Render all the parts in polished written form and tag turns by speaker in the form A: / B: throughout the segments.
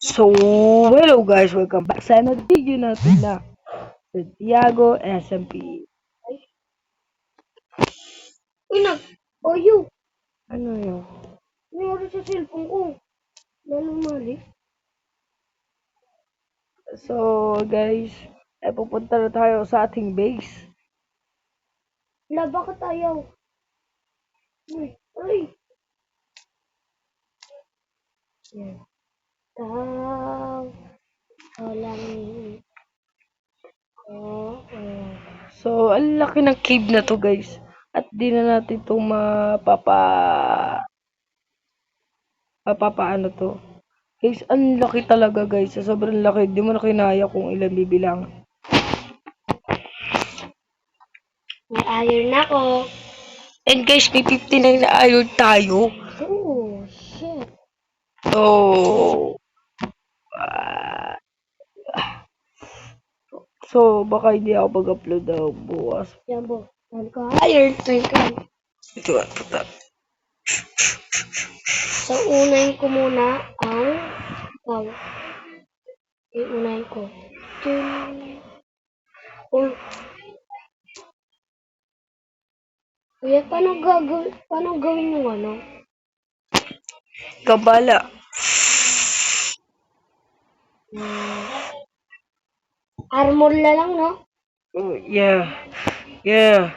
A: So, hello guys, welcome back sa another video natin na Santiago SMP.
B: Uy, nag-oyo.
A: Ano yun?
B: Nangyari sa cellphone ko. Lalong mali.
A: So, guys, pupunta na tayo sa ating base.
B: Wala, bakit ayaw? Uy, uy. Yan. Tao. Walang. Oo.
A: So, ang laki ng cave na to guys. At di na natin ito mapapaano to. Guys, ang laki talaga guys. Sobrang laki. Di mo na kinaya kung ilan bibilang.
B: May iron na ako.
A: And guys, may 59 na iron tayo.
B: Oh, shit.
A: So, baka hindi ako mag-upload na bukas.
B: Jambo. Dahil ko iron. Dahil ko.
A: Ito, puta.
B: So, unahin ko muna ang ikaw. Unahin ko. Oh. Kuya, paano gawin yung ano?
A: Kabala.
B: Armor na lang, no?
A: Oh, yeah. Yeah.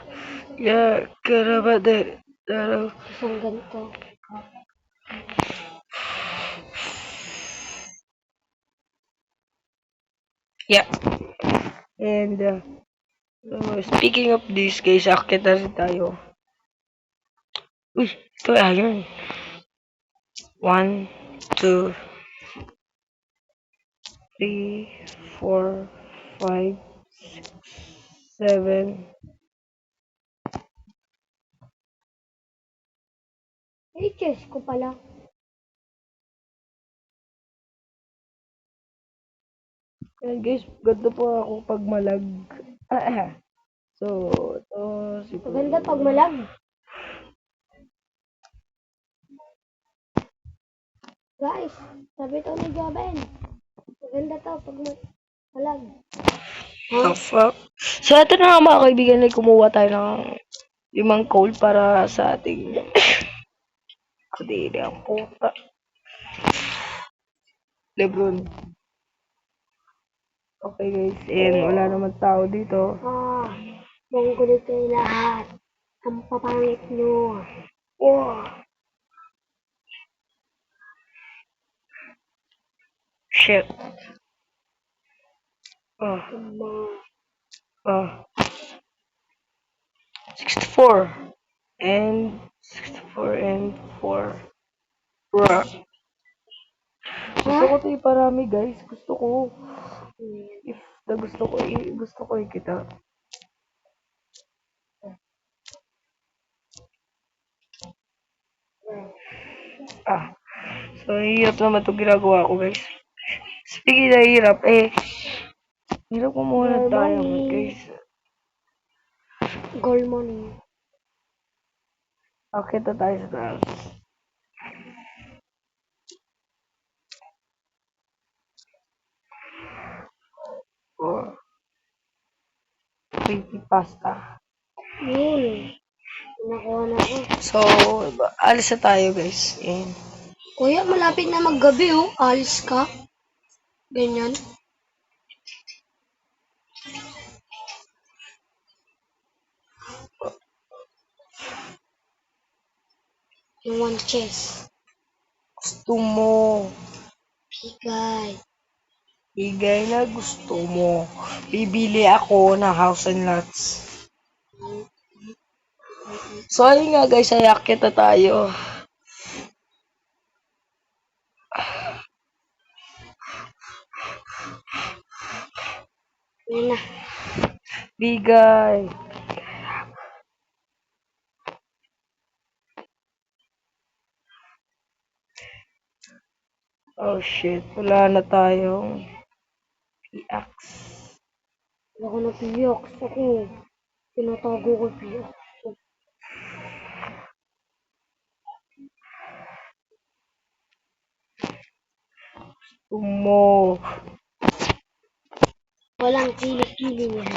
A: Yeah. Karabade. Daraw.
B: Isang ganito.
A: Yeah. And, speaking of this, guys, akit na rin tayo. Uy, ito ayun. 1, 2, 3, 4, 5, 6, 7.
B: Eh, chest ko pala.
A: And guys, ganito po ako pag malag. So, ito, siguro.
B: Maganda pag malag. Guys, sabi to ni Joben. Maganda to pag malag.
A: The fuck? So, ito na nga mga kaibigan, ay kumuha tayo ng 5 coal para sa ating kadiri ang puta. Lebron. Okay guys, and wala naman tao dito.
B: Monggulit kayo lahat. Ang papangit nyo. Oh.
A: Shit. Oh, oh. 64. And 64 and 4. Bruh. Gusto ko ito iparami guys. Gusto ko. If na gusto ko ikita. So, hirap naman ito ginagawa ko guys. Speaking na hirap, hirap ko muna tayo guys.
B: Gold money.
A: Akit na tayo sa taas. Oh. Pretty pasta.
B: Yun. Nakuha na ako.
A: So, alis na tayo guys. And,
B: Kuya, malapit na maggabi oh. Alis ka. Ganyan. Yung one chest.
A: gusto mo.
B: Bigay.
A: Bigay na gusto mo. Bibili ako ng house and lots. So, ayun nga guys, ay akit na tayo.
B: Yan na.
A: Bigay. Oh shit, wala na tayong PX.
B: Wala ko na piyak. Ako. Tinatago ko piyak.
A: Mo.
B: Walang kili-kili yan.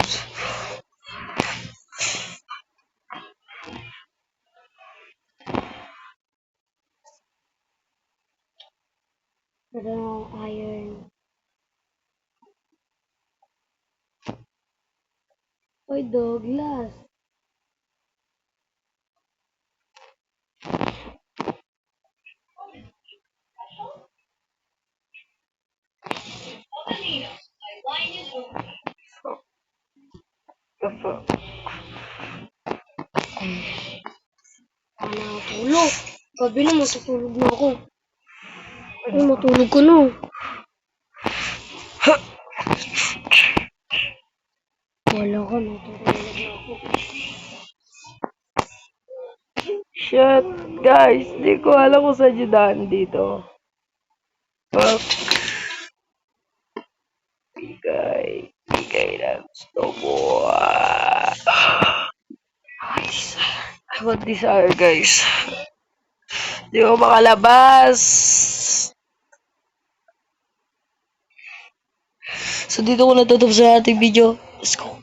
B: Pero iron. Oy, Douglas. Tulog. Gabi na, matutulog na ako. Ay, matulog ka na. Wala ka, natutulog na ako.
A: Shit, guys. Di ko alam kung saan yung daan dito. Fuck. Bigay na gusto mo. I want desire, guys. Di ko makalabas. So, dito ko natutupos sa ating video. Let's go.